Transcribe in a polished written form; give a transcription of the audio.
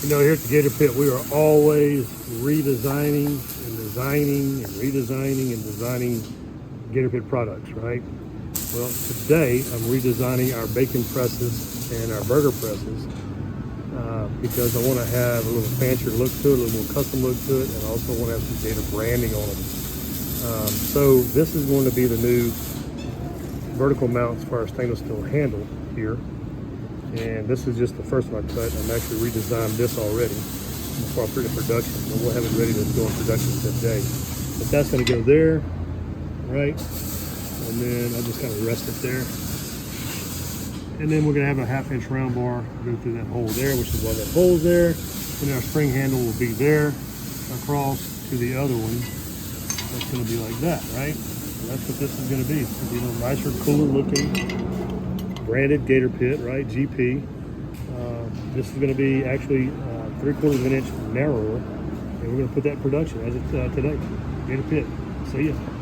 You know, here at the Gator Pit, we are always redesigning and designing and redesigning and designing Gator Pit products, right? Well, today I'm redesigning our bacon presses and our burger presses because I want to have a little fancier look to it, a little more custom look to it, and I also want to have some Gator branding on them. So this is going to be the new vertical mounts for our stainless steel handle here. And this is just the first one I cut. I'm actually redesigned this already before I put it in production. But we'll have it ready to go in production today. But that's going to go there, right? And then I'll just kind of rest it there. And then we're going to have a 1/2 inch round bar go through that hole there, which is why that hole's there. And then our spring handle will be there across to the other one. That's going to be like that, right? So that's what this is going to be. It's going to be a little nicer, cooler looking, branded Gator Pit, right? GP. This is going to be actually 3/4 of an inch narrower, and we're going to put that in production as of today. Gator Pit. See ya.